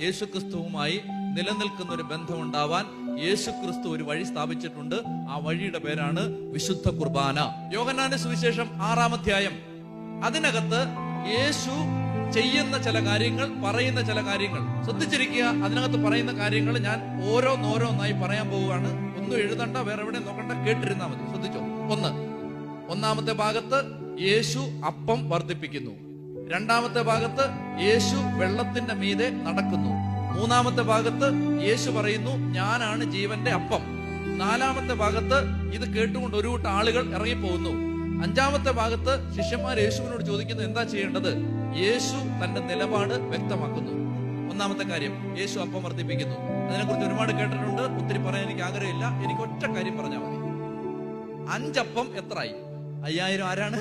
യേശുക്രിസ്തുവുമായി നിലനിൽക്കുന്ന ഒരു ബന്ധമുണ്ടാവാൻ യേശുക്രിസ്തു ഒരു വഴി സ്ഥാപിച്ചിട്ടുണ്ട്. ആ വഴിയുടെ പേരാണ് വിശുദ്ധ കുർബാന. യോഹന്നാന്റെ സുവിശേഷം 6-ാം അധ്യായം, അതിനകത്ത് യേശു ചെയ്യുന്ന ചില കാര്യങ്ങൾ, പറയുന്ന ചില കാര്യങ്ങൾ ശ്രദ്ധിച്ചിരിക്കുക. അതിനകത്ത് പറയുന്ന കാര്യങ്ങൾ ഞാൻ ഓരോന്നോരോന്നായി പറയാൻ പോവുകയാണ്. ഒന്നും എഴുതണ്ട, വേറെ എവിടെ നോക്കണ്ട, കേട്ടിരുന്നാ മതി. ശ്രദ്ധിച്ചോ. ഒന്നാമത്തെ ഭാഗത്ത് യേശു അപ്പം വർദ്ധിപ്പിക്കുന്നു. രണ്ടാമത്തെ ഭാഗത്ത് യേശു വെള്ളത്തിന്റെ മീതെ നടക്കുന്നു. മൂന്നാമത്തെ ഭാഗത്ത് യേശു പറയുന്നു ഞാനാണ് ജീവന്റെ അപ്പം. നാലാമത്തെ ഭാഗത്ത് ഇത് കേട്ടുകൊണ്ട് ഒരു കൂട്ടം ആളുകൾ ഇറങ്ങിപ്പോകുന്നു. അഞ്ചാമത്തെ ഭാഗത്ത് ശിഷ്യന്മാർ യേശുവിനോട് ചോദിക്കുന്നു എന്താ ചെയ്യേണ്ടത്. യേശു തന്റെ നിലപാട് വ്യക്തമാക്കുന്നു. ഒന്നാമത്തെ കാര്യം, യേശു അപ്പം വർദ്ധിപ്പിക്കുന്നു. അതിനെക്കുറിച്ച് ഒരുപാട് കേട്ടിട്ടുണ്ട്, ഒത്തിരി പറയാൻ എനിക്ക് ആഗ്രഹമില്ല. എനിക്ക് ഒറ്റ കാര്യം പറഞ്ഞാൽ മതി. 5 അപ്പം എത്രയായി? 5000 ആരാണ്?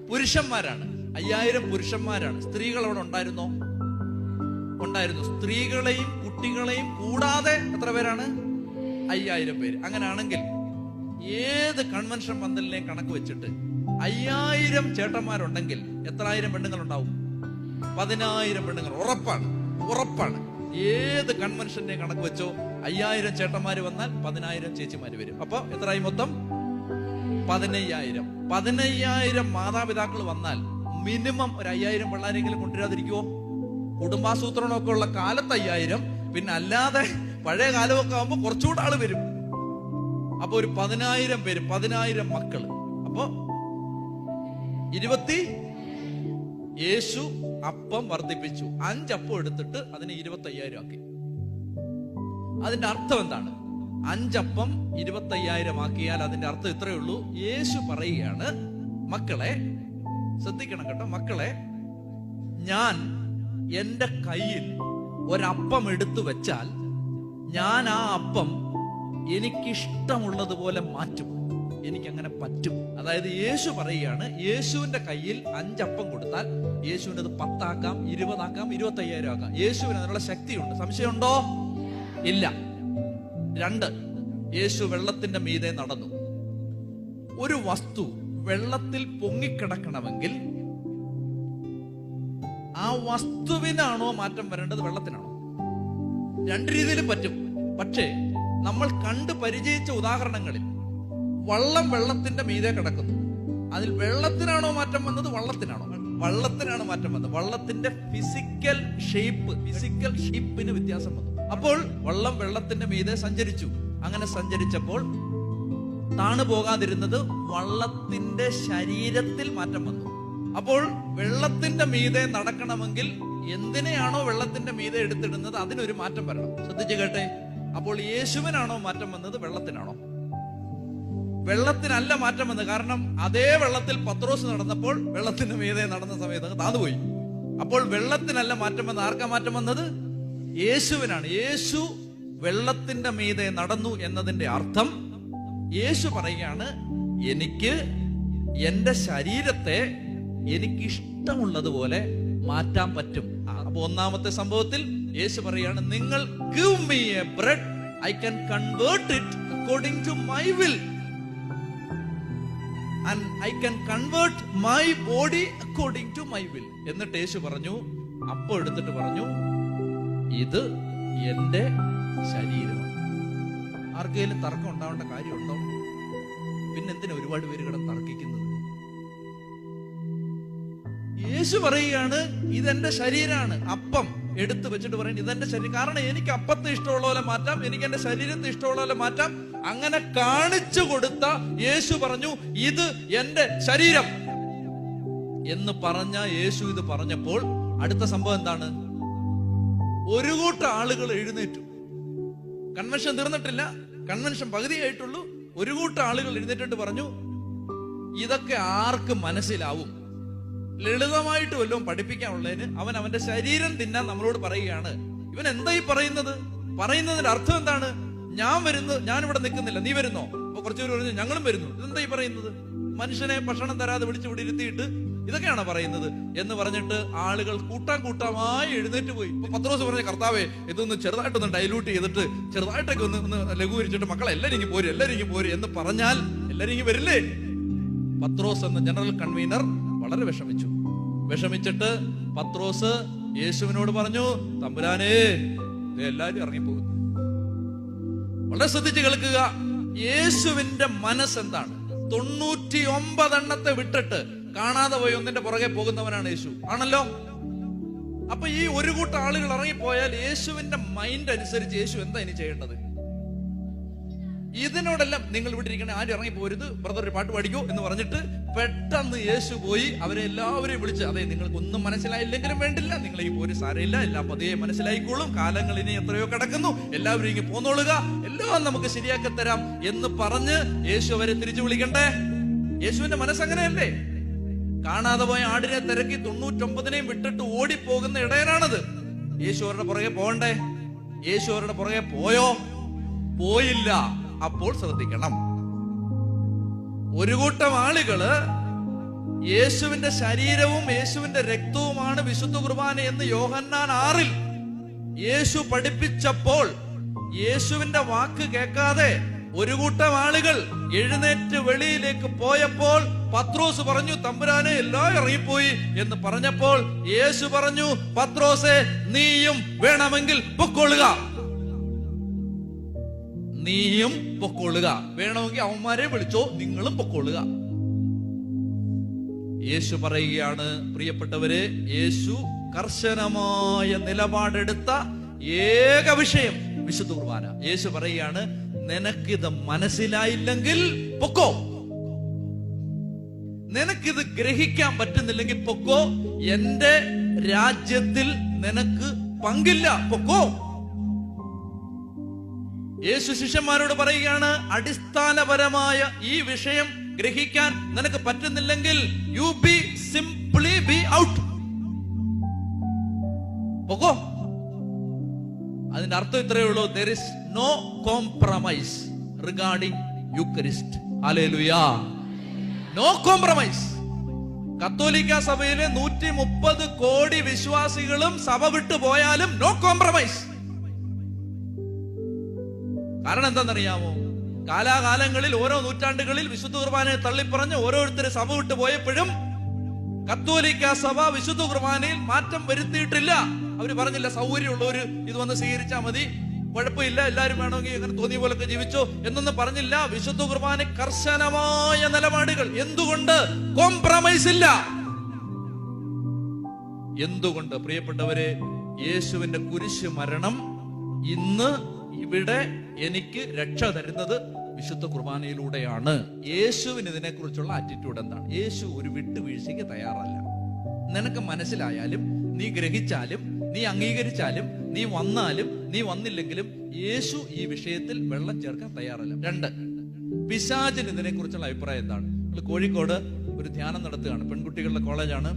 പുരുഷന്മാരാണ്. 5000 പുരുഷന്മാരാണ്. സ്ത്രീകൾ അവിടെ ഉണ്ടായിരുന്നോ? ഉണ്ടായിരുന്നു. സ്ത്രീകളെയും കുട്ടികളെയും കൂടാതെ എത്ര പേരാണ്? 5000 പേര്. അങ്ങനെയാണെങ്കിൽ ഏത് കൺവെൻഷൻ പന്തലിനെയും കണക്ക് വെച്ചിട്ട് 5000 ചേട്ടന്മാരുണ്ടെങ്കിൽ എത്ര ആയിരം പെണ്ണുങ്ങൾ ഉണ്ടാവും? 10000 പെണ്ണുങ്ങൾ ഉറപ്പാണ്. ഏത് കൺവെൻഷന്റെ കണക്ക് വെച്ചോ 5000 ചേട്ടന്മാര് വന്നാൽ 10000 ചേച്ചിമാര് വരും. അപ്പൊ എത്രയായി മൊത്തം? 15000. 15000 മാതാപിതാക്കൾ വന്നാൽ മിനിമം ഒരു 5000 പിള്ളേരെങ്കിലും കൊണ്ടുവരാതിരിക്കുവോ? കുടുംബാസൂത്രണമൊക്കെ ഉള്ള കാലത്ത് 5000, പിന്നെ അല്ലാതെ പഴയ കാലമൊക്കെ ആകുമ്പോ കുറച്ചുകൂടെ ആള് വരും. അപ്പൊ ഒരു 10000 പേര്, 10000 മക്കള്. അപ്പൊ യേശു അപ്പം വർദ്ധിപ്പിച്ചു. 5 അപ്പം എടുത്തിട്ട് അതിനെ 25,000 ആക്കി. അതിന്റെ അർത്ഥം എന്താണ്? 5 അപ്പം 25,000 ആക്കിയാൽ അതിന്റെ അർത്ഥം ഇത്രയേ ഉള്ളൂ. യേശു പറയുകയാണ്, മക്കളെ ശ്രദ്ധിക്കണം കേട്ടോ, മക്കളെ, ഞാൻ എന്റെ കയ്യിൽ ഒരപ്പം എടുത്തു വെച്ചാൽ ഞാൻ ആ അപ്പം എനിക്കിഷ്ടമുള്ളതുപോലെ മാറ്റും. എനിക്കങ്ങനെ പറ്റും. അതായത് യേശു പറയുകയാണ്, യേശുവിന്റെ കയ്യിൽ 5 അപ്പം കൊടുത്താൽ യേശുവിന് അത് 10 ആക്കാം, 20 ആക്കാം, 25,000 ആക്കാം. യേശുവിന് അതിനുള്ള ശക്തിയുണ്ട്. സംശയമുണ്ടോ? ഇല്ല. 2, യേശു വെള്ളത്തിന്റെ മീതെ നടന്നു. ഒരു വസ്തു വെള്ളത്തിൽ പൊങ്ങിക്കിടക്കണമെങ്കിൽ ആ വസ്തുവിനാണോ മാറ്റം വരേണ്ടത്, വെള്ളത്തിനാണോ? 2 രീതിയിലും പറ്റും. പക്ഷേ നമ്മൾ കണ്ട് പരിചയിച്ച ഉദാഹരണങ്ങളിൽ വള്ളം വെള്ളത്തിന്റെ മീതെ കിടക്കുന്നു. അതിൽ വെള്ളത്തിനാണോ മാറ്റം വന്നത്, വള്ളത്തിനാണോ? വള്ളത്തിനാണ് മാറ്റം വന്നത്. വള്ളത്തിന്റെ ഫിസിക്കൽ ഷേപ്പിന് വ്യത്യാസം വന്നു. അപ്പോൾ വള്ളം വെള്ളത്തിന്റെ മീതെ സഞ്ചരിച്ചു. അങ്ങനെ സഞ്ചരിച്ചപ്പോൾ താണു പോകാതിരുന്നത് വള്ളത്തിന്റെ ശരീരത്തിൽ മാറ്റം വന്നു. അപ്പോൾ വെള്ളത്തിന്റെ മീതെ നടക്കണമെങ്കിൽ എന്തിനെയാണോ വെള്ളത്തിന്റെ മീതെ എടുത്തിടുന്നത് അതിനൊരു മാറ്റം വരണം. ശ്രദ്ധിച്ചു കേട്ടെ. അപ്പോൾ യേശുവിനാണോ മാറ്റം വന്നത്, വെള്ളത്തിനാണോ? വെള്ളത്തിനല്ല മാറ്റം വന്നത്. കാരണം അതേ വെള്ളത്തിൽ പത്രോസ് നടന്നപ്പോൾ വെള്ളത്തിന്റെ മീതെ നടന്ന സമയത്ത് താന്നുപോയി. അപ്പോൾ വെള്ളത്തിനല്ല മാറ്റം വന്നത്. ആർക്കാ മാറ്റം വന്നത്? യേശുവിനാണ്. യേശു വെള്ളത്തിന്റെ മീതെ നടന്നു എന്നതിന്റെ അർത്ഥം യേശു പറയുകയാണ്, എനിക്ക് എന്റെ ശരീരത്തെ എനിക്കിഷ്ടമുള്ളതുപോലെ മാറ്റാൻ പറ്റും. അപ്പൊ ഒന്നാമത്തെ സംഭവത്തിൽ യേശു പറയാണ്, നിങ്ങൾ give me a bread, I can convert it according to my will and I can convert my body according to my will. എന്നിട്ട് യേശു പറഞ്ഞു, അപ്പോൾ എടുത്തിട്ട് പറഞ്ഞു, ഇത് എന്റെ ശരീരമാണ്. ആർക്കെങ്കിലും തർക്കം ഉണ്ടാവേണ്ട കാര്യമുണ്ടോ? പിന്നെന്തിനാ ഒരുപാട് പേര് കിടന്ന് തർക്കിക്കുന്നത്? യേശു പറയുകയാണ്, ഇതെന്റെ ശരീരമാണ്. അപ്പം എടുത്തു വെച്ചിട്ട് പറയുന്നത് ഇതെന്റെ ശരീരം. കാരണം എനിക്ക് അപ്പത്തെ ഇഷ്ടമുള്ള പോലെ മാറ്റാം, എനിക്ക് എന്റെ ശരീരത്തെ ഇഷ്ടമുള്ള പോലെ മാറ്റാം. അങ്ങനെ കാണിച്ചു കൊടുത്ത യേശു പറഞ്ഞു, ഇത് എന്റെ ശരീരം എന്ന് പറഞ്ഞ യേശു ഇത് പറഞ്ഞപ്പോൾ അടുത്ത സംഭവം എന്താണ്? ഒരു കൂട്ടം ആളുകൾ എഴുന്നേറ്റു. കൺവെൻഷൻ തീർന്നിട്ടില്ല, കൺവെൻഷൻ പകുതിയായിട്ടുള്ളൂ. ഒരു കൂട്ടം ആളുകൾ എഴുന്നേറ്റിട്ട് പറഞ്ഞു, ഇതൊക്കെ ആർക്ക് മനസ്സിലാവും? ലളിതമായിട്ട് വല്ലതും പഠിപ്പിക്കാനുള്ളതിന് അവൻ അവന്റെ ശരീരം തിന്നാൻ നമ്മളോട് പറയുകയാണ്. ഇവൻ എന്താ ഈ പറയുന്നത്? പറയുന്നതിന്റെ അർത്ഥം എന്താണ്? ഞാൻ ഇവിടെ നിൽക്കുന്നില്ല, നീ വരുന്നോ? അപ്പൊ കുറച്ചുപേർ പറഞ്ഞു, ഞങ്ങളും വരുന്നു. ഇതെന്താ ഈ പറയുന്നത്? മനുഷ്യനെ ഭക്ഷണം തരാതെ വിളിച്ചു ഇവിടെ ഇരുത്തിയിട്ട് ഇതൊക്കെയാണ് പറയുന്നത് എന്ന് പറഞ്ഞിട്ട് ആളുകൾ കൂട്ടമായി എഴുന്നേറ്റ് പോയി. ഇപ്പൊ പത്രോസ് പറഞ്ഞ, കർത്താവേ, ഇതൊന്ന് ചെറുതായിട്ടൊന്ന് ഡൈലൂട്ട് ചെയ്തിട്ട് ചെറുതായിട്ടൊക്കെ ഒന്ന് ലഘൂകരിച്ചിട്ട് മക്കളെ എല്ലാരും പോര് എന്ന് പറഞ്ഞാൽ എല്ലാരും വരില്ലേ? പത്രോസ് എന്ന ജനറൽ കൺവീനർ വളരെ വിഷമിച്ചിട്ട് പത്രോസ് യേശുവിനോട് പറഞ്ഞു, തമ്പുരാനേ, എല്ലാരും ഇറങ്ങിപ്പോകുന്നു. വളരെ ശ്രദ്ധിച്ച് കേൾക്കുക. യേശുവിന്റെ മനസ്സെന്താണ്? 99 എണ്ണത്തെ വിട്ടിട്ട് കാണാതെ പോയി ഒന്നിന്റെ പുറകെ പോകുന്നവനാണ് യേശു, ആണല്ലോ. അപ്പൊ ഈ ഒരു കൂട്ടം ആളുകൾ ഇറങ്ങിപ്പോയാൽ യേശുവിന്റെ മൈൻഡ് അനുസരിച്ച് യേശു എന്താ ഇനി ചെയ്യേണ്ടത്? ഇതിനോടെല്ലാം നിങ്ങൾ ഇവിടെ ഇരിക്കണേ, ആരും ഇറങ്ങിപ്പോരുത്, ബ്രദർ ഒരു പാട്ട് പാടിക്കോ എന്ന് പറഞ്ഞിട്ട് പെട്ടെന്ന് യേശു പോയി അവരെ എല്ലാവരെയും വിളിച്ച്, അതെ നിങ്ങൾക്ക് ഒന്നും മനസ്സിലായില്ലെങ്കിലും വേണ്ടില്ല, നിങ്ങൾ ഈ പോര് സാരമില്ല, എല്ലാം പതിയെ മനസ്സിലായിക്കോളും, കാലങ്ങൾ ഇനി എത്രയോ കിടക്കുന്നു, എല്ലാവരും ഇങ്ങനെ പോന്നോളുക, എല്ലാം നമുക്ക് ശരിയാക്കി തരാം എന്ന് പറഞ്ഞ് യേശു അവരെ തിരിച്ചു വിളിക്കണ്ടേ? യേശുവിന്റെ മനസ്സങ്ങനെയല്ലേ? കാണാതെ പോയ ആടിനെ തിരക്കി 99നെയും വിട്ടിട്ട് ഓടിപ്പോകുന്ന ഇടയനാണത്. യേശു അവരുടെ പുറകെ പോകണ്ടേ? യേശു അവരുടെ പുറകെ പോയോ? പോയില്ല. അപ്പോൾ ശ്രദ്ധിക്കണം, ഒരു കൂട്ടം ആളുകള് യേശുവിന്റെ ശരീരവും യേശുവിന്റെ രക്തവുമാണ് വിശുദ്ധ കുർബാന എന്ന് യോഹന്നാൻ 6 യേശു പഠിപ്പിച്ചപ്പോൾ യേശുവിന്റെ വാക്ക് കേൾക്കാതെ ഒരു കൂട്ടം ആളുകൾ എഴുന്നേറ്റ് വെളിയിലേക്ക് പോയപ്പോൾ പത്രോസ് പറഞ്ഞു, തമ്പുരാനെ എല്ലാം ഇറങ്ങിപ്പോയി എന്ന് പറഞ്ഞപ്പോൾ യേശു പറഞ്ഞു, പത്രോസെ, നീയും വേണമെങ്കിൽ പൊക്കൊള്ളുക, നീയും പൊക്കൊള്ളുക, വേണമെങ്കിൽ അവന്മാരെ വിളിച്ചോ, നിങ്ങളും പൊക്കൊള്ളുക. യേശു പറയുകയാണ്, പ്രിയപ്പെട്ടവരെ, യേശു കർശനമായ നിലപാടെടുത്ത ഏക വിഷയം വിശുദ്ധ കുർബാന. യേശു പറയുകയാണ്, നിനക്കിത് മനസ്സിലായില്ലെങ്കിൽ പൊക്കോ, നിനക്കിത് ഗ്രഹിക്കാൻ പറ്റുന്നില്ലെങ്കിൽ പൊക്കോ, എന്റെ രാജ്യത്തിൽ നിനക്ക് പങ്കില്ല, പൊക്കോ. യേശു ശിഷ്യന്മാരോട് പറയുകയാണ്, അടിസ്ഥാനപരമായ ഈ വിഷയം ഗ്രഹിക്കാൻ നിനക്ക് പറ്റുന്നില്ലെങ്കിൽ you be simply be out, പൊക്കോ. അതിന്റെ അർത്ഥം ഇത്രയേ ഉള്ളൂ, there is no compromise regarding Eucharist. Hallelujah, no compromise. കത്തോലിക്ക സഭയിലെ 130 കോടി വിശ്വാസികളും സഭ വിട്ടു പോയാലും നോ കോംപ്രമൈസ്. കാരണം എന്താണെന്നറിയാമോ? കാലാകാലങ്ങളിൽ ഓരോ നൂറ്റാണ്ടുകളിൽ വിശുദ്ധ കുർബാനയെ തള്ളിപ്പറഞ്ഞ് ഓരോരുത്തരും സഭ വിട്ടു പോയപ്പോഴും കത്തോലിക്ക സഭ വിശുദ്ധ കുർബാനയിൽ മാറ്റം വരുത്തിയിട്ടില്ല. അവര് പറഞ്ഞില്ല, സൗകര്യമുള്ളവര് ഇത് വന്ന് സ്വീകരിച്ചാൽ മതി, കുഴപ്പമില്ല, എല്ലാരും വേണമെങ്കിൽ അങ്ങനെ തോന്നിയ പോലൊക്കെ ജീവിച്ചോ എന്നൊന്നും പറഞ്ഞില്ല. വിശുദ്ധ കുർബാന കർശനമായ നിലപാടുകൾ. എന്തുകൊണ്ട്? കോംപ്രമൈസ് ഇല്ല. എന്തുകൊണ്ട്? പ്രിയപ്പെട്ടവരെ, യേശുവിന്റെ കുരിശ് മരണം ഇന്ന് ഇവിടെ എനിക്ക് രക്ഷ തരുന്നത് വിശുദ്ധ കുർബാനയിലൂടെയാണ്. യേശുവിന് ഇതിനെ കുറിച്ചുള്ള ആറ്റിറ്റ്യൂഡ് എന്താണ്? യേശു ഒരു വിട്ടുവീഴ്ചയ്ക്ക് തയ്യാറല്ല. നിനക്ക് മനസ്സിലായാലും നീ ഗ്രഹിച്ചാലും നീ അംഗീകരിച്ചാലും നീ വന്നാലും നീ വന്നില്ലെങ്കിലും യേശു ഈ വിഷയത്തിൽ വെള്ളം ചേർക്കാൻ തയ്യാറല്ല. 2, പിശാചിന് ഇതിനെ കുറിച്ചുള്ള അഭിപ്രായം എന്താണ്? നമ്മൾ കോഴിക്കോട് ഒരു ധ്യാനം നടത്തുകയാണ്, പെൺകുട്ടികളുടെ കോളേജാണ്.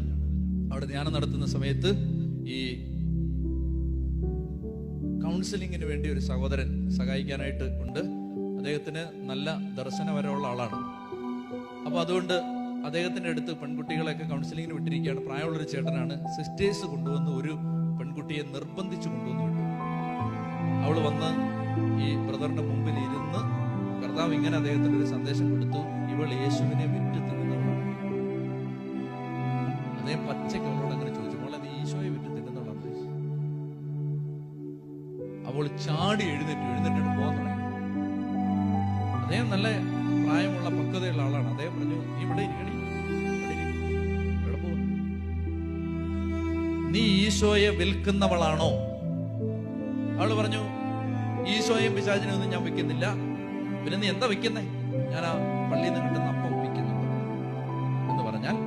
അവിടെ ധ്യാനം നടത്തുന്ന സമയത്ത് ഈ കൗൺസിലിങ്ങിന് വേണ്ടി ഒരു സഹോദരൻ സഹായിക്കാനായിട്ട് ഉണ്ട്. അദ്ദേഹത്തിന് നല്ല ദർശനപരമുള്ള ആളാണ്. അപ്പൊ അതുകൊണ്ട് അദ്ദേഹത്തിന്റെ അടുത്ത് പെൺകുട്ടികളെയൊക്കെ കൗൺസിലിങ്ങിന് വിട്ടിരിക്കുകയാണ്. പ്രായമുള്ളൊരു ചേട്ടനാണ്. സിസ്റ്റേഴ്സ് കൊണ്ടുവന്ന് ഒരു പെൺകുട്ടിയെ നിർബന്ധിച്ചു കൊണ്ടുവന്ന് വിട്ടു. അവള് വന്ന് ഈ ബ്രദറിന്റെ മുമ്പിൽ ഇരുന്ന് കർത്താവ് ഇങ്ങനെ അദ്ദേഹത്തിന് ഒരു സന്ദേശം കൊടുത്തു, ഇവൾ യേശുവിനെ വിറ്റ് തിന്നുന്നവളാണ്. അദ്ദേഹം പച്ചയ്ക്ക് അവളോട് അങ്ങനെ ചോദിച്ചു, മോളെ നീ ഈശോയെ വിറ്റ് തിന്നുന്നവളാണ്. അവൾ ചാടി എഴുന്നേറ്റ് പോകാൻ തുടങ്ങി. അദ്ദേഹം നല്ല പ്രായമുള്ള പക്വതയുള്ള ആളാണ്. അദ്ദേഹം പറഞ്ഞു, ഇവിടെ ഇരിക്കണി, ഇവിടെ പോ, നീ ഈശോയെ വിൽക്കുന്നവളാണോ? അവള് പറഞ്ഞു, ഈശോയും പിശാചിനെ ഒന്നും ഞാൻ വിൽക്കുന്നില്ല. പിന്നെ നീ എന്താ വിൽക്കുന്നേ? ഞാൻ ആ പള്ളിയിൽ നിന്ന് കിട്ടുന്ന അപ്പം വിൽക്കുന്നുണ്ട് എന്ന് പറഞ്ഞാൽ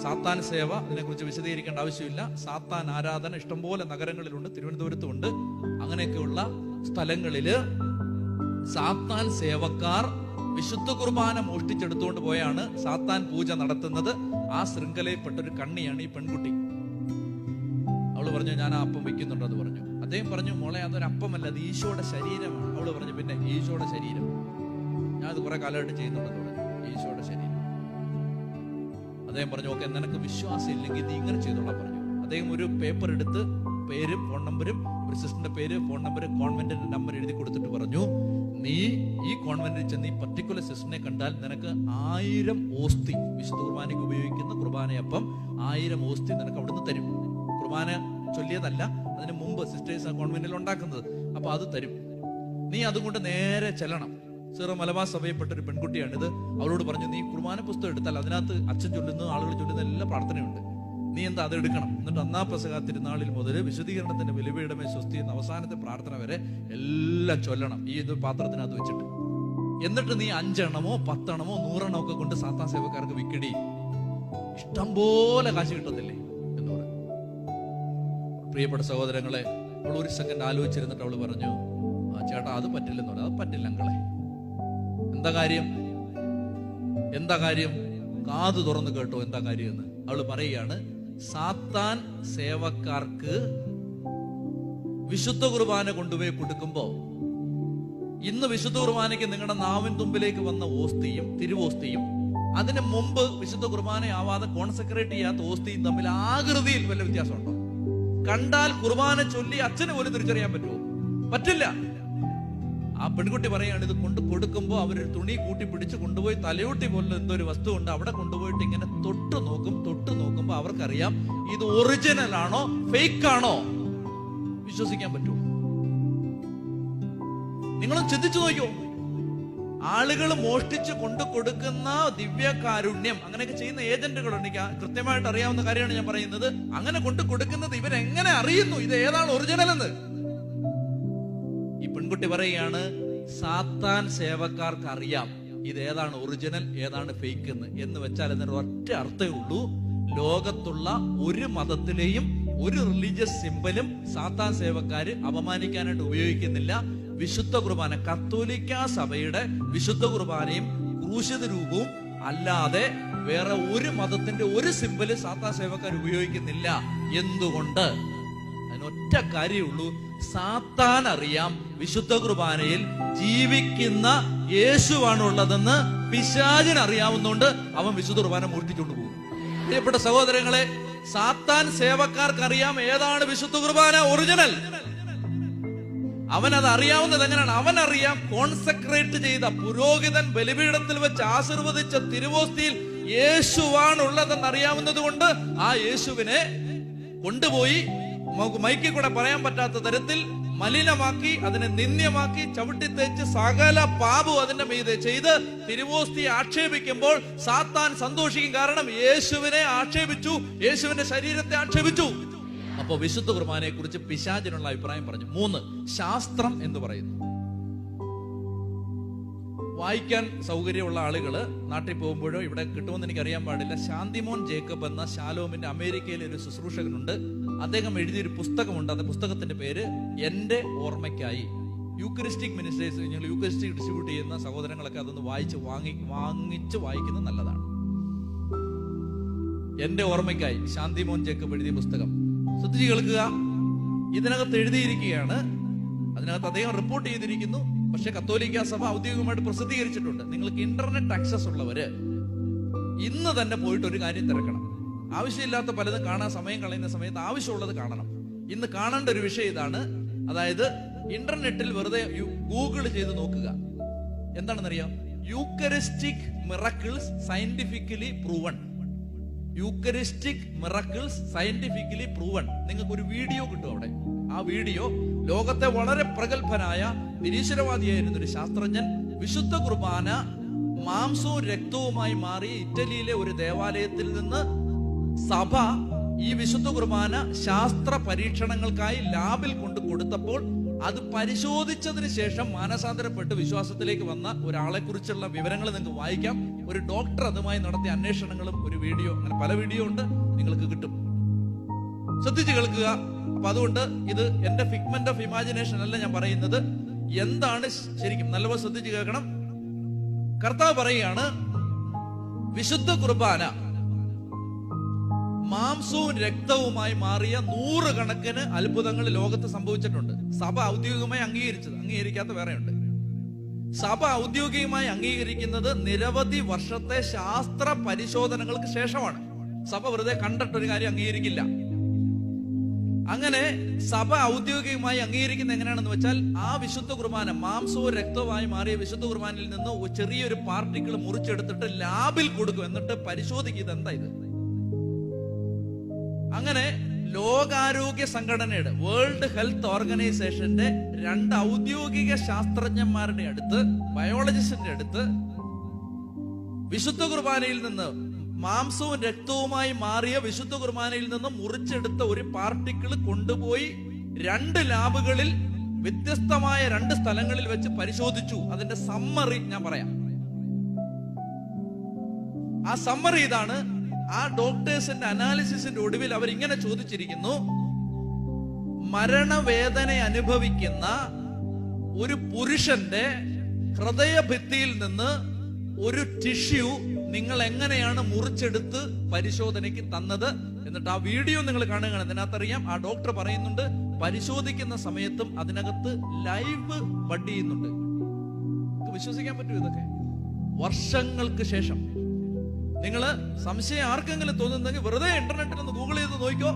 സാത്താൻ സേവ, ഇതിനെക്കുറിച്ച് വിശദീകരിക്കേണ്ട ആവശ്യമില്ല. സാത്താൻ ആരാധന ഇഷ്ടംപോലെ നഗരങ്ങളിലുണ്ട്, തിരുവനന്തപുരത്തുമുണ്ട്. അങ്ങനെയൊക്കെയുള്ള സ്ഥലങ്ങളില് സാത്താൻ സേവക്കാർ വിശുദ്ധ കുർബാന മോഷ്ടിച്ചെടുത്തുകൊണ്ട് പോയാണ് സാത്താൻ പൂജ നടത്തുന്നത്. ആ ശൃംഖലയിൽപ്പെട്ടൊരു കണ്ണിയാണ് ഈ പെൺകുട്ടി. അവള് പറഞ്ഞു, ഞാൻ ആ അപ്പം വെക്കുന്നുണ്ടെന്ന് പറഞ്ഞു. അദ്ദേഹം പറഞ്ഞു, മോളെ അതൊരു അപ്പമല്ല, അത് ഈശോയുടെ ശരീരമാണ്. അവള് പറഞ്ഞു, പിന്നെ ഈശോയുടെ ശരീരം, ഞാൻ അത് കുറെ കാലമായിട്ട് ചെയ്യുന്നുണ്ടെന്ന് പറഞ്ഞു. ഈശോയുടെ ശരീരം. അദ്ദേഹം പറഞ്ഞു, ഓക്കെ, നിനക്ക് വിശ്വാസം ഇല്ലെങ്കിൽ നീ ഇങ്ങനെ ചെയ്തോളാം പറഞ്ഞു. അദ്ദേഹം ഒരു പേപ്പർ എടുത്ത് പേരും ഫോൺ നമ്പരും, ഒരു സിസ്റ്ററിന്റെ പേര്, ഫോൺ നമ്പർ, കോൺവെന്റിന്റെ നമ്പർ എഴുതി കൊടുത്തിട്ട് പറഞ്ഞു, നീ ഈ കോൺവെന്റിൽ ചെന്ന് ഈ പർട്ടിക്കുലർ സിസ്റ്ററിനെ കണ്ടാൽ നിനക്ക് 1000 ഓസ്തി, വിശുദ്ധ കുർബാനയ്ക്ക് ഉപയോഗിക്കുന്ന കുർബാനയപ്പം 1000 ഓസ്തി നിനക്ക് അവിടുന്ന് തരും. കുർബാന ചൊല്ലിയതല്ല, അതിന് മുമ്പ് സിസ്റ്റേഴ്സ് കോൺവെന്റിൽ ഉണ്ടാക്കുന്നത്. അപ്പൊ അത് തരും. നീ അതുകൊണ്ട് നേരെ ചെല്ലണം. സീറോ മലബാർ സഭയിൽപ്പെട്ട ഒരു പെൺകുട്ടിയാണിത്. അവളോട് പറഞ്ഞു, നീ കുർബാന പുസ്തകം എടുത്താൽ അതിനകത്ത് അച്ഛൻ ചൊല്ലുന്ന, ആളുകൾ ചൊല്ലുന്ന എല്ലാ പ്രാർത്ഥനയുണ്ട്. നീ എന്താ അത് എടുക്കണം. എന്നിട്ട് ഒന്നാം പെസഹ തിരുനാളിൽ മുതൽ വിശുദ്ധീകരണത്തിന്റെ ബലിപീഠമേ സ്വസ്തി എന്ന അവസാനത്തെ പ്രാർത്ഥന വരെ എല്ലാം ചൊല്ലണം, ഈ ഇത് പാത്രത്തിനകത്ത് വെച്ചിട്ട്. എന്നിട്ട് നീ 5 എണ്ണമോ 10 എണ്ണമോ 100 എണ്ണമോ ഒക്കെ കൊണ്ട് സാത്താൻ സേവക്കാർക്ക് വിക്കടി, ഇഷ്ടം പോലെ കാശ് കിട്ടത്തില്ലേ എന്ന് പറഞ്ഞു. പ്രിയപ്പെട്ട സഹോദരങ്ങളെ, അവൾ ഒരു സെക്കൻഡ് ആലോചിച്ചിരുന്നിട്ട് അവള് പറഞ്ഞു, ആ ചേട്ടാ അത് പറ്റില്ലെന്ന് പറഞ്ഞു. അത് പറ്റില്ല അങ്കളെ. എന്താ കാര്യം? കാത് തുറന്ന് കേട്ടോ എന്താ കാര്യം എന്ന്. അവള് പറയുകയാണ്, സാത്താൻ സേവക്കാർക്ക് വിശുദ്ധ കുർബാന കൊണ്ടുപോയി കൊടുക്കുമ്പോ, ഇന്ന് വിശുദ്ധ കുർബാനയ്ക്ക് നിങ്ങളുടെ നാവിൻ തുമ്പിലേക്ക് വന്ന ഓസ്തിയും തിരുവോസ്തിയും അതിന് മുമ്പ് വിശുദ്ധ കുർബാനയാവാതെ കോൺസെക്രേറ്റ് ചെയ്യാത്ത ഓസ്തിയും തമ്മിൽ ആകൃതിയിൽ വല്ല വ്യത്യാസമുണ്ടോ? കണ്ടാൽ കുർബാന ചൊല്ലി അച്ഛന് പോലും തിരിച്ചറിയാൻ പറ്റുമോ? പറ്റില്ല. ആ പെൺകുട്ടി പറയാണ്, ഇത് കൊണ്ട് കൊടുക്കുമ്പോൾ അവരൊരു തുണി കൂട്ടി പിടിച്ച് കൊണ്ടുപോയി തലയോട്ടി പോലെ എന്തോ ഒരു വസ്തു ഉണ്ട്, അവിടെ കൊണ്ടുപോയിട്ട് ഇങ്ങനെ തൊട്ട് നോക്കുമ്പോ അവർക്കറിയാം ഇത് ഒറിജിനൽ ആണോ ഫേക്ക് ആണോ. വിശ്വസിക്കാൻ പറ്റുമോ? നിങ്ങളും ചിന്തിച്ചു നോക്കിയോ? ആളുകൾ മോഷ്ടിച്ച് കൊണ്ടു കൊടുക്കുന്ന ദിവ്യകാരുണ്യം, അങ്ങനെയൊക്കെ ചെയ്യുന്ന ഏജന്റുകളുണ്ട്. എനിക്ക് കൃത്യമായിട്ട് അറിയാവുന്ന കാര്യമാണ് ഞാൻ പറയുന്നത്. അങ്ങനെ കൊണ്ടു കൊടുക്കുന്നത് ഇവരെങ്ങനെ അറിയുന്നു ഇത് ഏതാണ് ഒറിജിനൽ എന്ന്? ഈ പെൺകുട്ടി പറയുകയാണ്, സാത്താൻ സേവക്കാർക്ക് അറിയാം ഇത് ഏതാണ് ഒറിജിനൽ ഏതാണ് ഫേക്ക് എന്ന് വെച്ചാൽ അതിന് ഒറ്റ അർത്ഥമേ ഉള്ളൂ. ലോകത്തുള്ള ഒരു മതത്തിലെയും ഒരു റിലീജിയസ് സിംബലും സാത്താൻ സേവക്കാര് അപമാനിക്കാനായിട്ട് ഉപയോഗിക്കുന്നില്ല. വിശുദ്ധ കുർബാന, കത്തോലിക്ക സഭയുടെ വിശുദ്ധ കുർബാനയും ക്രൂശിത രൂപവും അല്ലാതെ വേറെ ഒരു മതത്തിന്റെ ഒരു സിംബല് സാത്താൻ സേവക്കാർ ഉപയോഗിക്കുന്നില്ല. എന്തുകൊണ്ട്? അതിനൊറ്റ കാര്യമുള്ളൂ, സാത്താൻ അറിയാം വിശുദ്ധ കുർബാനയിൽ ജീവിക്കുന്ന യേശുവാണുള്ളതെന്ന് പിശാചിന് അറിയാവുന്നതുകൊണ്ട് അവൻ വിശുദ്ധ കുർബാന മോഷ്ടിച്ചുകൊണ്ട് പോകും. പ്രിയപ്പെട്ട സഹോദരങ്ങളെ, സാത്താൻ സേവക്കാർക്ക് അറിയാം ഏതാണ് വിശുദ്ധ കുർബാന ഒറിജിനൽ. അവനത് അറിയാവുന്നത് എങ്ങനെയാണ്? അവനറിയാം കോൺസെക്രേറ്റ് ചെയ്ത പുരോഹിതൻ ബലിപീഠത്തിൽ വെച്ച് ആശീർവദിച്ച തിരുവോസ്തിയിൽ യേശുവാണുള്ളതെന്ന് അറിയാവുന്നത് കൊണ്ട് ആ യേശുവിനെ കൊണ്ടുപോയി നമുക്ക് മൈക്കിൽ കൂടെ പറയാൻ പറ്റാത്ത തരത്തിൽ മലിനമാക്കി, അതിനെ നിന്ദ്യമാക്കി, ചവിട്ടി തേച്ച് സകല പാപവും അതിന്റെ മീതെ ചെയ്ത് തിരുവോസ്തിയെ ആക്ഷേപിക്കുമ്പോൾ സാത്താൻ സന്തോഷിക്കും. കാരണം യേശുവിനെ ആക്ഷേപിച്ചു, യേശുവിന്റെ ശരീരത്തെ ആക്ഷേപിച്ചു. അപ്പോ വിശുദ്ധ കുർബാനയെ കുറിച്ച് പിശാചിനുള്ള അഭിപ്രായം പറഞ്ഞു. 3, ശാസ്ത്രം എന്ന് പറയുന്നു. വായിക്കാൻ സൗകര്യമുള്ള ആളുകള് നാട്ടിൽ പോകുമ്പോഴോ ഇവിടെ കിട്ടുമെന്ന് എനിക്ക് അറിയാൻ പാടില്ല. ശാന്തിമോൻ ജേക്കബ് എന്ന ഷാലോമിന്റെ അമേരിക്കയിലെ ഒരു ശുശ്രൂഷകനുണ്ട്. അദ്ദേഹം എഴുതിയൊരു പുസ്തകമുണ്ട്. അത് പുസ്തകത്തിന്റെ പേര് എന്റെ ഓർമ്മയ്ക്കായി. യൂക്കറിസ്റ്റിക് മിനിസ്റ്റേഴ്സ്, ഞങ്ങൾ യൂക്കറിസ്റ്റിക് ഡിസ്ട്രിബ്യൂട്ട് ചെയ്യുന്ന സഹോദരങ്ങളൊക്കെ അതൊന്ന് വാങ്ങിച്ച് വായിക്കുന്നത് നല്ലതാണ്. എന്റെ ഓർമ്മയ്ക്കായി ശാന്തിമോൻ ജേക്കബ് എഴുതിയ പുസ്തകം ശ്രദ്ധിച്ച് കേൾക്കുക. ഇതിനകത്ത് എഴുതിയിരിക്കുകയാണ്, അതിനകത്ത് അദ്ദേഹം റിപ്പോർട്ട് ചെയ്തിരിക്കുന്നു. പക്ഷെ കത്തോലിക്ക സഭ ഔദ്യോഗികമായിട്ട് പ്രസിദ്ധീകരിച്ചിട്ടുണ്ട്. നിങ്ങൾക്ക് ഇന്റർനെറ്റ് ആക്സസ് ഉള്ളവര് ഇന്ന് തന്നെ പോയിട്ട് ഒരു കാര്യം തിരക്കണം. ആവശ്യമില്ലാത്ത പലതും കാണാൻ സമയം കളയുന്ന സമയത്ത് ആവശ്യമുള്ളത് കാണണം. ഇന്ന് കാണേണ്ട ഒരു വിഷയം ഇതാണ്. അതായത് ഇന്റർനെറ്റിൽ വെറുതെ ഗൂഗിൾ ചെയ്ത് നോക്കുക. എന്താണെന്നറിയാം? Eucharistic miracles scientifically proven. Eucharistic miracles scientifically proven. നിങ്ങൾക്ക് ഒരു വീഡിയോ കിട്ടും അവിടെ. ആ വീഡിയോ ലോകത്തെ വളരെ പ്രഗത്ഭനായ നിരീശ്വരവാദിയായിരുന്ന ഒരു ശാസ്ത്രജ്ഞൻ വിശുദ്ധ കുർബാന മാംസവും രക്തവുമായി മാറി ഇറ്റലിയിലെ ഒരു ദേവാലയത്തിൽ നിന്ന് സഭ ഈ വിശുദ്ധ കുർബാന ശാസ്ത്ര പരീക്ഷണങ്ങൾക്കായി ലാബിൽ കൊണ്ട് കൊടുത്തപ്പോൾ അത് പരിശോധിച്ചതിന് ശേഷം മാനസാന്തരപ്പെട്ട് വിശ്വാസത്തിലേക്ക് വന്ന ഒരാളെ കുറിച്ചുള്ള വിവരങ്ങൾ നിങ്ങൾക്ക് വായിക്കാം. ഒരു ഡോക്ടർ അതുമായി നടത്തിയ അന്വേഷണങ്ങളും ഒരു വീഡിയോ, അങ്ങനെ പല വീഡിയോ ഉണ്ട്, നിങ്ങൾക്ക് കിട്ടും. ശ്രദ്ധിച്ച് കേൾക്കുക. അപ്പൊ അതുകൊണ്ട് ഇത് എന്റെ ഫിഗ്മെന്റ് ഓഫ് ഇമാജിനേഷൻ അല്ല ഞാൻ പറയുന്നത്. എന്താണ് ശരിക്കും? നല്ലപോലെ ശ്രദ്ധിച്ച് കേൾക്കണം. കർത്താവ് പറയുകയാണ്, വിശുദ്ധ കുർബാന മാംസവും രക്തവുമായി മാറിയ 100 കണക്കിന് അത്ഭുതങ്ങൾ ലോകത്ത് സംഭവിച്ചിട്ടുണ്ട്. സഭ ഔദ്യോഗികമായി അംഗീകരിക്കാത്ത വേറെയുണ്ട്. സഭ ഔദ്യോഗികമായി അംഗീകരിക്കുന്നത് നിരവധി വർഷത്തെ ശാസ്ത്ര പരിശോധനകൾക്ക് ശേഷമാണ്. സഭ വെറുതെ കണ്ടിട്ടൊരു കാര്യം അംഗീകരിക്കില്ല. അങ്ങനെ സഭ ഔദ്യോഗികമായി അംഗീകരിക്കുന്ന എങ്ങനെയാണെന്ന് വെച്ചാൽ, ആ വിശുദ്ധ കുർബാന മാംസവും രക്തവുമായി മാറിയ വിശുദ്ധ കുർബാനയിൽ നിന്ന് ചെറിയൊരു പാർട്ടിക്കിൾ മുറിച്ചെടുത്തിട്ട് ലാബിൽ കൊടുക്കും. എന്നിട്ട് പരിശോധിക്കും ഇതെന്താ ഇത്. അങ്ങനെ ലോകാരോഗ്യ സംഘടനയുടെ, വേൾഡ് ഹെൽത്ത് ഓർഗനൈസേഷന്റെ 2 ഔദ്യോഗിക ശാസ്ത്രജ്ഞന്മാരുടെ അടുത്ത്, ബയോളജിസ്റ്റിന്റെ അടുത്ത് വിശുദ്ധ കുർബാനയിൽ നിന്ന്, മാംസവും രക്തവുമായി മാറിയ വിശുദ്ധ കുർബാനയിൽ നിന്ന് മുറിച്ചെടുത്ത ഒരു പാർട്ടിക്കിൾ കൊണ്ടുപോയി 2 ലാബുകളിൽ വ്യത്യസ്തമായ 2 സ്ഥലങ്ങളിൽ വെച്ച് പരിശോധിച്ചു. അതിന്റെ സമ്മറി ഞാൻ പറയാം. ആ സമ്മറി ഇതാണ്. ആ ഡോക്ടേഴ്സിന്റെ അനാലിസിസിന്റെ ഒടുവിൽ അവർ ഇങ്ങനെ ചോദിച്ചിരിക്കുന്നു: മരണവേദന അനുഭവിക്കുന്ന ഒരു പുരുഷന്റെ ഹൃദയഭിത്തിയിൽ നിന്ന് ഒരു ടിഷ്യൂ നിങ്ങൾ എങ്ങനെയാണ് മുറിച്ചെടുത്ത് പരിശോധനയ്ക്ക് തന്നത്? എന്നിട്ട് ആ വീഡിയോ നിങ്ങൾ കാണുകയാണ്. ഇതിനകത്തറിയാം, ആ ഡോക്ടർ പറയുന്നുണ്ട്, പരിശോധിക്കുന്ന സമയത്തും അതിനകത്ത് ലൈവ് ബഡ് ചെയ്യുന്നുണ്ട്. വിശ്വസിക്കാൻ പറ്റുമോ ഇതൊക്കെ? വർഷങ്ങൾക്ക് ശേഷം. നിങ്ങള് സംശയം ആർക്കെങ്കിലും തോന്നുന്നെങ്കിൽ വെറുതെ ഇന്റർനെറ്റിൽ ഒന്ന് ഗൂഗിൾ ചെയ്ത് നോക്കിക്കോ,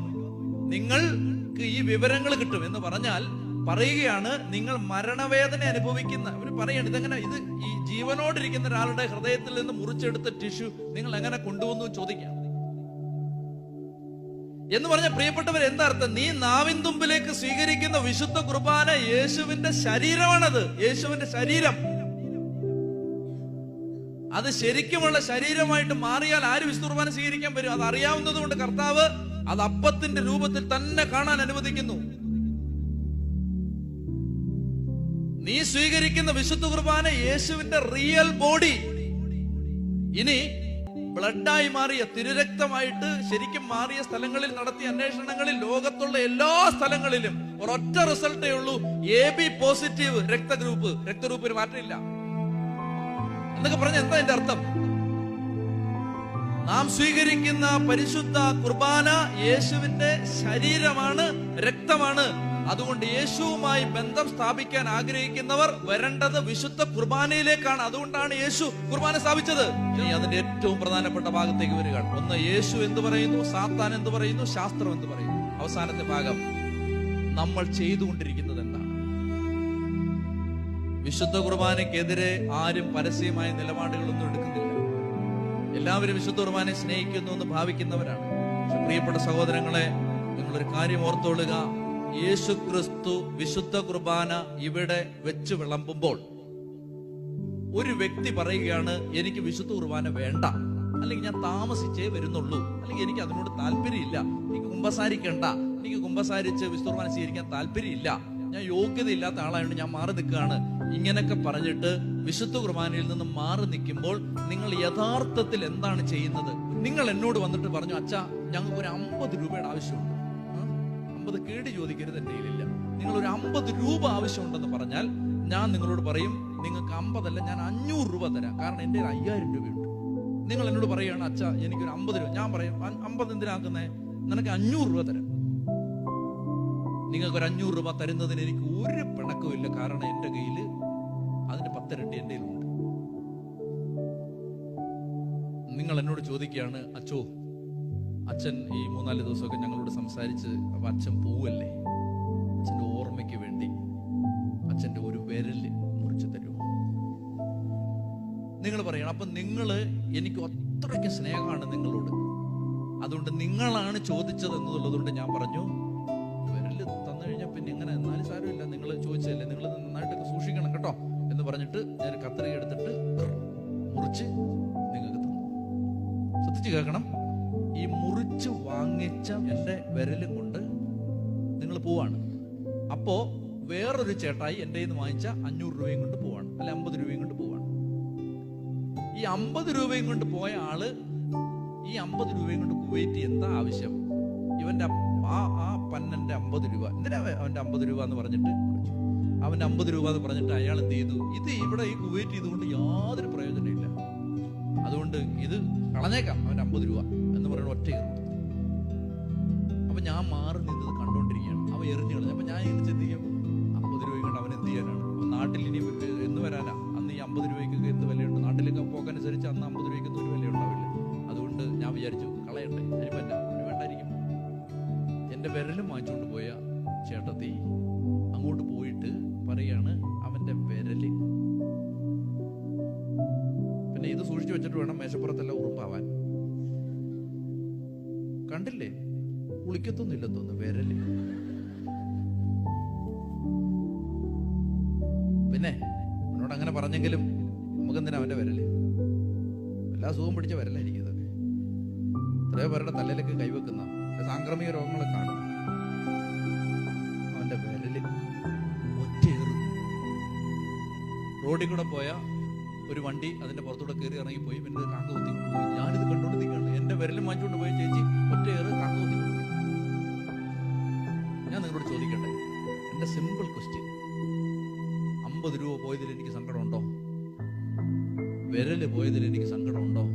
നിങ്ങൾക്ക് ഈ വിവരങ്ങൾ കിട്ടും. എന്ന് പറഞ്ഞാൽ പറയുകയാണ്, നിങ്ങൾ മരണവേദന അനുഭവിക്കുന്ന, അവര് പറയാണ് ഇതെങ്ങനെ, ഇത് ഈ ജീവനോടിരിക്കുന്ന ഒരാളുടെ ഹൃദയത്തിൽ നിന്ന് മുറിച്ചെടുത്ത ടിഷ്യൂ നിങ്ങൾ എങ്ങനെ കൊണ്ടുവന്നു ചോദിക്കാം. എന്ന് പറഞ്ഞ പ്രിയപ്പെട്ടവർ, എന്താ അർത്ഥം? നീ നാവിൻ തുമ്പിലേക്ക് സ്വീകരിക്കുന്ന വിശുദ്ധ കുർബാന യേശുവിന്റെ ശരീരമാണത്. യേശുവിന്റെ ശരീരം. അത് ശരിക്കുമുള്ള ശരീരമായിട്ട് മാറിയാൽ ആര് വിശുദ്ധ കുർബാന സ്വീകരിക്കാൻ വരും? അത് അറിയാവുന്നത് കൊണ്ട് കർത്താവ് അത് അപ്പത്തിന്റെ രൂപത്തിൽ തന്നെ കാണാൻ അനുവദിക്കുന്നു. നീ സ്വീകരിക്കുന്ന വിശുദ്ധ കുർബാന യേശുവിന്റെ റിയൽ ബോഡി. ഇനി ബ്ലഡായി മാറിയ, തിരുരക്തമായിട്ട് ശരിക്കും മാറിയ സ്ഥലങ്ങളിൽ നടത്തിയ അന്വേഷണങ്ങളിൽ ലോകത്തുള്ള എല്ലാ സ്ഥലങ്ങളിലും ഒരൊറ്റ റിസൾട്ടേ ഉള്ളൂ: AB പോസിറ്റീവ് രക്തഗ്രൂപ്പിന് മാറ്റമില്ല എന്നൊക്കെ പറഞ്ഞ എന്താ എന്റെ അർത്ഥം? നാം സ്വീകരിക്കുന്ന പരിശുദ്ധ കുർബാന യേശുവിന്റെ ശരീരമാണ്, രക്തമാണ്. അതുകൊണ്ട് യേശുവുമായി ബന്ധം സ്ഥാപിക്കാൻ ആഗ്രഹിക്കുന്നവർ വരേണ്ടത് വിശുദ്ധ കുർബാനയിലേക്കാണ്. അതുകൊണ്ടാണ് യേശു കുർബാന സ്ഥാപിച്ചത്. ഇനി അതിന്റെ ഏറ്റവും പ്രധാനപ്പെട്ട ഭാഗത്തേക്ക് വരികയാണ്. ഒന്ന്, യേശു എന്ത് പറയുന്നു, സാത്താൻ എന്ത് പറയുന്നു, ശാസ്ത്രം എന്ത് പറയുന്നു. അവസാനത്തെ ഭാഗം, നമ്മൾ ചെയ്തുകൊണ്ടിരിക്കുന്നത് എന്താണ്? വിശുദ്ധ കുർബാനയ്ക്കെതിരെ ആരും പരസ്യമായ നിലപാടുകളൊന്നും എടുക്കുന്നില്ല. എല്ലാവരും വിശുദ്ധ കുർബാനയെ സ്നേഹിക്കുന്നു എന്ന് ഭാവിക്കുന്നവരാണ്. പ്രിയപ്പെട്ട സഹോദരങ്ങളെ, നിങ്ങളൊരു കാര്യം ഓർത്തോളുക. യേശു ക്രിസ്തു വിശുദ്ധ കുർബാന ഇവിടെ വെച്ച് വിളമ്പുമ്പോൾ ഒരു വ്യക്തി പറയുകയാണ്, എനിക്ക് വിശുദ്ധ കുർബാന വേണ്ട, അല്ലെങ്കിൽ ഞാൻ താമസിച്ചേ വരുന്നുള്ളൂ, അല്ലെങ്കിൽ എനിക്ക് അതിനോട് താല്പര്യമില്ല, എനിക്ക് കുമ്പസാരിക്കണ്ട, എനിക്ക് കുമ്പസാരിച്ച് വിശുദ്ധ കുർബാന സ്വീകരിക്കാൻ താല്പര്യമില്ല, ഞാൻ യോഗ്യതയില്ലാത്ത ആളായതുകൊണ്ട് ഞാൻ മാറി നിൽക്കുകയാണ്. ഇങ്ങനെയൊക്കെ പറഞ്ഞിട്ട് വിശുദ്ധ കുർബാനയിൽ നിന്ന് മാറി നിൽക്കുമ്പോൾ നിങ്ങൾ യഥാർത്ഥത്തിൽ എന്താണ് ചെയ്യുന്നത്? നിങ്ങൾ എന്നോട് വന്നിട്ട് പറഞ്ഞു, അച്ഛാ ഞങ്ങൾക്ക് ഒരു 50 രൂപയുടെ ആവശ്യമുണ്ട്. 50 കേട് ചോദിക്കരുത്, എന്റെ കയ്യിലില്ല. നിങ്ങൾ ഒരു 50 രൂപ ആവശ്യമുണ്ടെന്ന് പറഞ്ഞാൽ ഞാൻ നിങ്ങളോട് പറയും, നിങ്ങൾക്ക് 50 അല്ല, ഞാൻ 500 രൂപ തരാം, കാരണം എന്റെ 5000 രൂപയുണ്ട്. നിങ്ങൾ എന്നോട് പറയുകയാണ്, അച്ഛാ എനിക്കൊരു 50 രൂപ. ഞാൻ പറയും, 50 എന്തിനാക്കുന്നേ, നിനക്ക് 500 രൂപ തരാം. നിങ്ങൾക്ക് ഒരു 500 രൂപ തരുന്നതിന് എനിക്ക് ഒരു പിണക്കവും ഇല്ല, കാരണം എന്റെ കയ്യിൽ അതിന്റെ 10 ഇരട്ടി എന്റെ കയ്യിലുണ്ട്. നിങ്ങൾ എന്നോട് ചോദിക്കുകയാണ്, അച്ഛൻ ഈ 3-4 ദിവസമൊക്കെ ഞങ്ങളോട് സംസാരിച്ച്, അപ്പൊ അച്ഛൻ പോവല്ലേ, അച്ഛന്റെ ഓർമ്മയ്ക്ക് വേണ്ടി അച്ഛന്റെ ഒരു വിരല് മുറിച്ച് തരുമോ? നിങ്ങൾ പറയണം. അപ്പൊ എനിക്ക് അത്രയ്ക്ക് സ്നേഹമാണ് നിങ്ങളോട്, അതുകൊണ്ട് നിങ്ങളാണ് ചോദിച്ചത് എന്നുള്ളതുകൊണ്ട് ഞാൻ പറഞ്ഞു, വിരല് തന്നു കഴിഞ്ഞാൽ പിന്നെ ഇങ്ങനെ എന്നാലും സാരമില്ല, നിങ്ങൾ ചോദിച്ചതല്ലേ, നിങ്ങൾ നന്നായിട്ടൊക്കെ സൂക്ഷിക്കണം കേട്ടോ എന്ന് പറഞ്ഞിട്ട് ഞാൻ കത്രിക എടുത്തിട്ട് മുറിച്ച് നിങ്ങൾക്ക് തന്നു. ശ്രദ്ധിച്ച് കേൾക്കണം. ഈ മുറിച്ച് വാങ്ങിച്ച എന്റെ വിരലും കൊണ്ട് നിങ്ങൾ പോവാണ്. അപ്പോ വേറൊരു ചേട്ടായി എന്റെ കയ്യിൽ നിന്ന് വാങ്ങിച്ച 500 രൂപയും കൊണ്ട് പോവാണ്, അല്ലെ 50 രൂപയും കൊണ്ട് പോവാണ്. ഈ 50 രൂപയും കൊണ്ട് പോയ ആള് ഈ 50 രൂപയും കൊണ്ട് കുവൈറ്റ് എന്താ ആവശ്യം? ഇവന്റെ ആ പന്നന്റെ 50 രൂപ എന്തിനാ അവന്റെ 50 രൂപ എന്ന് പറഞ്ഞിട്ട്, അവന്റെ 50 രൂപ എന്ന് പറഞ്ഞിട്ട് അയാൾ എന്ത് ചെയ്തു? ഇത് ഇവിടെ ഈ കുവൈറ്റ് ചെയ്തുകൊണ്ട് യാതൊരു പ്രയോജനമില്ല, അതുകൊണ്ട് ഇത് കളഞ്ഞേക്കാം അവന്റെ 50 രൂപ എന്ന് പറയുന്ന ഒറ്റ എറിഞ്ഞു. അപ്പൊ ഞാൻ മാറി നിന്നത് കണ്ടോണ്ടിരിക്കുകയാണ്. അവൻ എറിഞ്ഞു കളഞ്ഞു. അപ്പൊ ഞാൻ എന്ത് ചിന്തിക്കും, 50 രൂപ കൊണ്ട് അവൻ എന്ത് ചെയ്യാനാണ്? നാട്ടിൽ ഇനി എന്ന് വരാനാ? അന്ന് ഈ 50 രൂപയ്ക്കൊക്കെ എന്ത് വിലയുണ്ട്? നാട്ടിലൊക്കെ പോക്കനുസരിച്ച് അന്ന് 50 രൂപയ്ക്കൊന്നും ഒരു വില ഉണ്ടാവില്ല. അതുകൊണ്ട് ഞാൻ വിചാരിച്ചു കളയട്ടെ, അതിന് പറ്റാ, അവന് വേണ്ടായിരിക്കും. എൻ്റെ വിരലും വാങ്ങിച്ചുകൊണ്ട് പോയ ചേട്ടത്തി അങ്ങോട്ട് പോയിട്ട് പറയാണ് അവൻ്റെ വിരല്. പിന്നെ ഇത് സൂക്ഷിച്ചു വെച്ചിട്ട് വേണം മേശപ്പുറത്തെല്ലാം ഉറുമ്പാവാൻ. കണ്ടില്ലേ, കുളിക്കത്തൊന്നുമില്ലെന്ന് വിരല്. പിന്നെ എന്നോട് അങ്ങനെ പറഞ്ഞെങ്കിലും നമുക്കെന്തിനാ അവൻ്റെ വിരല്? എല്ലാ സുഖം പിടിച്ച വിരലായിരിക്കും ഇതൊക്കെ. എത്രയോ പേരുടെ തലയിലേക്ക് കൈവെക്കുന്ന സാംക്രമിക രോഗങ്ങളെ കാണും. അവൻ്റെ വിരല് ഒറ്റയേറും. റോഡിൽ കൂടെ പോയ ഒരു വണ്ടി അതിന്റെ പുറത്തൂടെ കയറി ഇറങ്ങിപ്പോയി. പിന്നെ കാക്ക കുത്തി കൊണ്ടുപോയി. ഞാനിത് കണ്ടോണ്ട് നിൽക്കുകയാണ്. എന്റെ വിരലും വാങ്ങിച്ചുകൊണ്ട് പോയ ചേച്ചി ഒറ്റയേറ് കാക്ക കുത്തി കൊണ്ടുപോയി. ഞാൻ നിങ്ങളോട് ചോദിക്കട്ടെ, എന്റെ സിമ്പിൾ ക്വസ്റ്റ്യൻ, 50 രൂപ പോയതിൽ എനിക്ക് സങ്കടമുണ്ടോ? വിരല് പോയതിൽ എനിക്ക് സങ്കടമുണ്ടോ?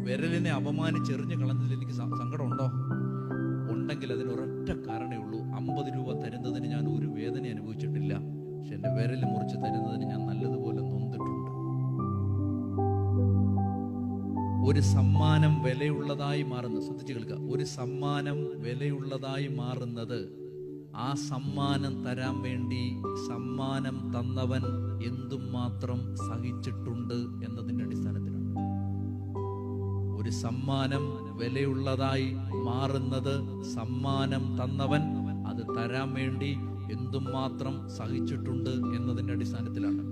വിരലിനെ അപമാനിച്ചെറിഞ്ഞു കളഞ്ഞതിൽ എനിക്ക് സങ്കടമുണ്ടോ? ഉണ്ടെങ്കിൽ അതിനൊരൊറ്റ കാരണമേ ഉള്ളൂ. 50 രൂപ തരുന്നതിന് ഞാൻ ഒരു വേദന അനുഭവിച്ചിട്ടില്ല. പക്ഷെ എന്റെ വിരല് മുറിച്ച് തരുന്നതിന് ഞാൻ നല്ലതുപോലെ നൊന്തിട്ടുണ്ട്. ഒരു സമ്മാനം വിലയുള്ളതായി മാറുന്നത്, ശ്രദ്ധിച്ചു കേൾക്കുക, ഒരു സമ്മാനം വിലയുള്ളതായി മാറുന്നത് ആ സമ്മാനം തരാൻ വേണ്ടി സമ്മാനം തന്നവൻ എന്തും മാത്രം സഹിച്ചിട്ടുണ്ട് എന്നതിൻ്റെ അടിസ്ഥാനത്തിലാണ്. ഒരു സമ്മാനം വിലയുള്ളതായി മാറുന്നത് സമ്മാനം തന്നവൻ അത് തരാൻ വേണ്ടി എന്തും മാത്രം സഹിച്ചിട്ടുണ്ട് എന്നതിൻ്റെ അടിസ്ഥാനത്തിലാണ്.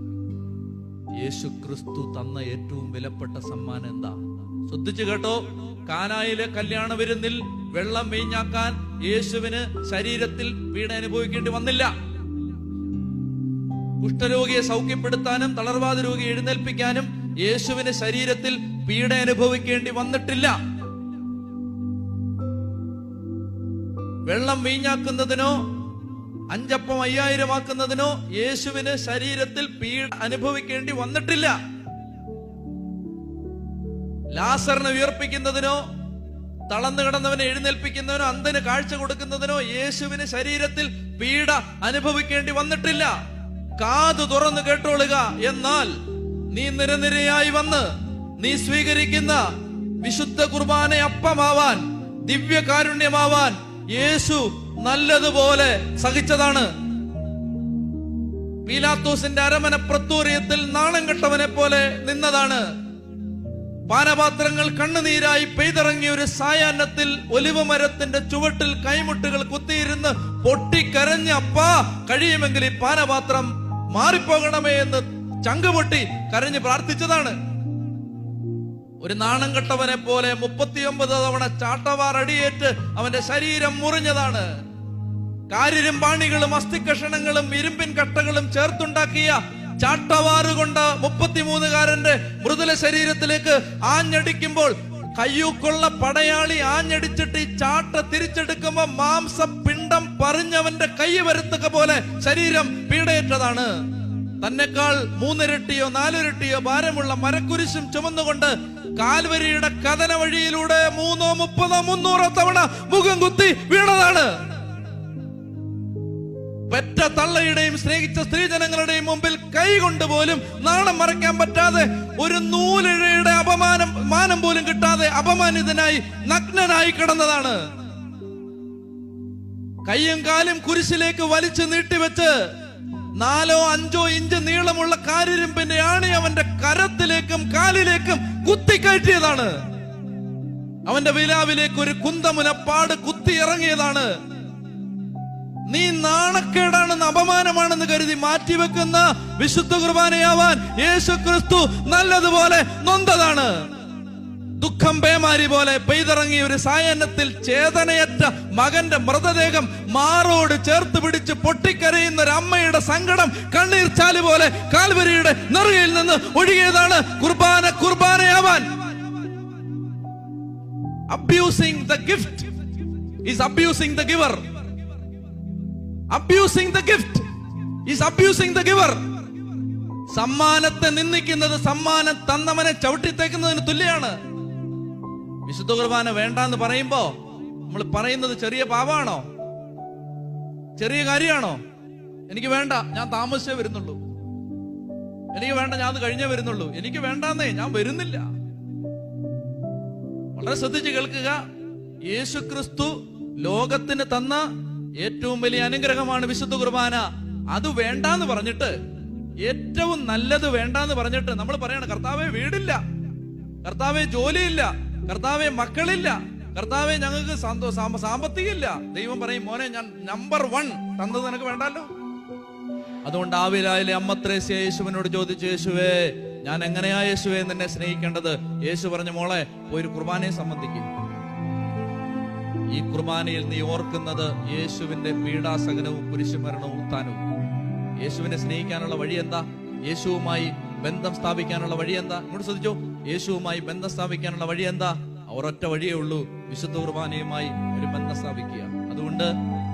യേശുക്രിസ്തു തന്ന ഏറ്റവും വിലപ്പെട്ട സമ്മാനം എന്താ? ശ്രദ്ധിച്ചു കേട്ടോ. കാനായിലെ കല്യാണ വിരുന്നിൽ വെള്ളം വീഞ്ഞാക്കാൻ യേശുവിന് ശരീരത്തിൽ പീഡ അനുഭവിക്കേണ്ടി വന്നില്ല. കുഷ്ഠരോഗിയെ സൗഖ്യപ്പെടുത്താനും തളർവാദ രോഗിയെ എഴുന്നേൽപ്പിക്കാനും യേശുവിന് ശരീരത്തിൽ പീഡ അനുഭവിക്കേണ്ടി വന്നിട്ടില്ല. വെള്ളം വീഞ്ഞാക്കുന്നതിനോ 5 അപ്പം 5000 ആക്കുന്നതിനോ യേശുവിന് ശരീരത്തിൽ പീഡ അനുഭവിക്കേണ്ടി വന്നിട്ടില്ല. ലാസറിനെ ഉയർപ്പിക്കുന്നതിനോ തളർന്നു കിടന്നവനെ എഴുന്നേൽപ്പിക്കുന്നതിനോ അന്ധന് കാഴ്ച കൊടുക്കുന്നതിനോ യേശുവിന് ശരീരത്തിൽ പീഡ അനുഭവിക്കേണ്ടി വന്നിട്ടില്ല. കാതു തുറന്നു കേട്ടോളുക. എന്നാൽ നീ നിരനിരയായി വന്ന് നീ സ്വീകരിക്കുന്ന വിശുദ്ധ കുർബാന അപ്പമാവാൻ, ദിവ്യകാരുണ്യമാവാൻ യേശു നല്ലതുപോലെ സഹിച്ചതാണ്. പീലാത്തോസിന്റെ അരമന പ്രത്തോറിയത്തിൽ നാണം കെട്ടവനെ പോലെ നിന്നതാണ്. പാനപാത്രങ്ങൾ കണ്ണുനീരായി പെയ്തിറങ്ങിയ ഒരു സായാഹ്നത്തിൽ ഒലിവ് മരത്തിന്റെ ചുവട്ടിൽ കൈമുട്ടുകൾ കുത്തിയിരുന്ന് പൊട്ടിക്കരഞ്ഞ്, അപ്പാ കഴിയുമെങ്കിൽ ഈ പാനപാത്രം മാറിപ്പോകണമേ എന്ന് ചങ്കുപൊട്ടി കരഞ്ഞ് പ്രാർത്ഥിച്ചതാണ്. ഒരു നാണം കെട്ടവനെ പോലെ 39 തവണ ചാട്ടവാർ അടിയേറ്റ് അവന്റെ ശരീരം മുറിഞ്ഞതാണ്. കാരിരുമ്പാണികളും അസ്ഥികഷണങ്ങളും ഇരുമ്പിൻ കട്ടകളും ചേർത്തുണ്ടാക്കിയ ചാട്ടവാറുകൊണ്ട് 33കാരന്റെ മൃദുല ശരീരത്തിലേക്ക് ആഞ്ഞടിക്കുമ്പോൾ കയ്യൂക്കുള്ള പടയാളി ആഞ്ഞടിച്ചിട്ട് ഈ ചാട്ട തിരിച്ചെടുക്കുമ്പോ മാംസപിണ്ഡം പറഞ്ഞവന്റെ കൈ വരുത്തുക പോലെ ശരീരം പീഡയേറ്റതാണ്. തന്നെക്കാൾ 3 ഇരട്ടിയോ 4 ഇരട്ടിയോ ഭാരമുള്ള മരക്കുരിശും ചുമന്നുകൊണ്ട് കാൽവരിയുടെ കഥന വഴിയിലൂടെ 3, 30, 300 തവണ മുഖം കുത്തി വീണതാണ്. പെറ്റ തള്ളയുടെയും സ്നേഹിച്ച സ്ത്രീജനങ്ങളുടെയും മുമ്പിൽ കൈ കൊണ്ടുപോലും നാണം മറയ്ക്കാൻ പറ്റാതെ, ഒരു നൂലിഴയുടെ മാനം പോലും കിട്ടാതെ അപമാനിതനായി നഗ്നനായി കിടന്നതാണ്. കയ്യും കാലും കുരിശിലേക്ക് വലിച്ചു നീട്ടിവെച്ച് 4-5 ഇഞ്ച് നീളമുള്ള കാരിരുമ്പിന്റെ ആണി അവന്റെ കരത്തിലേക്കും കാലിലേക്കും കുത്തിക്കയറ്റിയതാണ്. അവന്റെ വിലാവിലേക്ക് ഒരു കുന്തമുനപ്പാട് കുത്തി ഇറങ്ങിയതാണ്. നീ നാണക്കേടാണെന്ന് അപമാനമാണെന്ന് കരുതി മാറ്റിവെക്കുന്ന വിശുദ്ധ കുർബാനയാവാൻ യേശുക്രിസ്തു നല്ലതുപോലെ നൊന്തതാണ്. ദുഃഖം പേമാരി പോലെ പെയ്തിറങ്ങിയ ഒരു സായാഹ്നത്തിൽ ചേതനയറ്റ മകന്റെ മൃതദേഹം മാറോട് ചേർത്ത് പിടിച്ച് പൊട്ടിക്കരയുന്ന ഒരു അമ്മയുടെ സങ്കടം കണ്ണീർ ചാല് പോലെ കാൽവരിയുടെ നെറുകയിൽ നിന്ന് ഒഴുകിയതാണ് കുർബാനയാവാൻ. Abusing the gift is abusing the giver. Abusing the gift is abusing the giver. സമ്മാനത്തെ നിന്ദിക്കുന്നത് സമ്മാനം തന്നവനെ ചവിട്ടിത്തേക്കുന്നതിന് തുല്യമാണ്. വിശുദ്ധ കുർബാന വേണ്ടാന്ന് പറയുമ്പോ നമ്മൾ പറയുന്നത് ചെറിയ പാപമാണോ? ചെറിയ കാര്യമാണോ? എനിക്ക് വേണ്ട, ഞാൻ താമസിച്ചേ വരുന്നുള്ളൂ. എനിക്ക് വേണ്ട, ഞാൻ അത് കഴിഞ്ഞേ വരുന്നുള്ളൂ. എനിക്ക് വേണ്ടാന്നേ, ഞാൻ വരുന്നില്ല. വളരെ ശ്രദ്ധിച്ച് കേൾക്കുക. യേശുക്രിസ്തു ലോകത്തിന് തന്ന ഏറ്റവും വലിയ അനുഗ്രഹമാണ് വിശുദ്ധ കുർബാന. അത് വേണ്ടാന്ന് പറഞ്ഞിട്ട്, ഏറ്റവും നല്ലത് വേണ്ടാന്ന് പറഞ്ഞിട്ട് നമ്മൾ പറയണം, കർത്താവേ വീടില്ല, കർത്താവേ ജോലിയില്ല, കർത്താവേ മക്കളില്ല, കർത്താവേ ഞങ്ങൾക്ക് സാമ്പത്തികമില്ല. ദൈവം പറയും, മോനെ ഞാൻ നമ്പർ 1 തന്നത് നിനക്ക് വേണ്ടല്ലോ. അതുകൊണ്ട് ആവിലായിലെ അമ്മ ത്രേസ്യ യേശുവിനോട് ചോദിച്ചു, യേശുവേ ഞാൻ എങ്ങനെയാ യേശുവേ നിന്നെ സ്നേഹിക്കേണ്ടത്? യേശു പറഞ്ഞു, മോളെ പോയി ഒരു കുർബാനയെ സംബന്ധിക്കും. ഈ കുർബാനയിൽ നീ ഓർക്കുന്നത് യേശുവിന്റെ പീഡാസഹനവും കുരിശുമരണവും ഉത്ഥാനവും. യേശുവിനെ സ്നേഹിക്കാനുള്ള വഴി എന്താ? യേശുവുമായി ബന്ധം സ്ഥാപിക്കാനുള്ള വഴി എന്താ? ഇങ്ങോട്ട് ശ്രദ്ധിച്ചോ, യേശുവുമായി ബന്ധം സ്ഥാപിക്കാനുള്ള വഴി എന്താ? ഒരൊറ്റ വഴിയേ ഉള്ളൂ, വിശുദ്ധ കുർബാനയുമായി ഒരു ബന്ധം സ്ഥാപിക്കുക. അതുകൊണ്ട്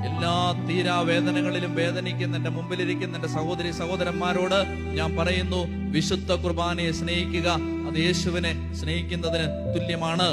എല്ലാ തീരാവേദനകളിലും വേദനിക്കുന്ന എന്റെ മുമ്പിലിരിക്കുന്ന എന്റെ സഹോദരി സഹോദരന്മാരോട് ഞാൻ പറയുന്നു, വിശുദ്ധ കുർബാനയെ സ്നേഹിക്കുക. അത് യേശുവിനെ സ്നേഹിക്കുന്നതിന് തുല്യമാണ്.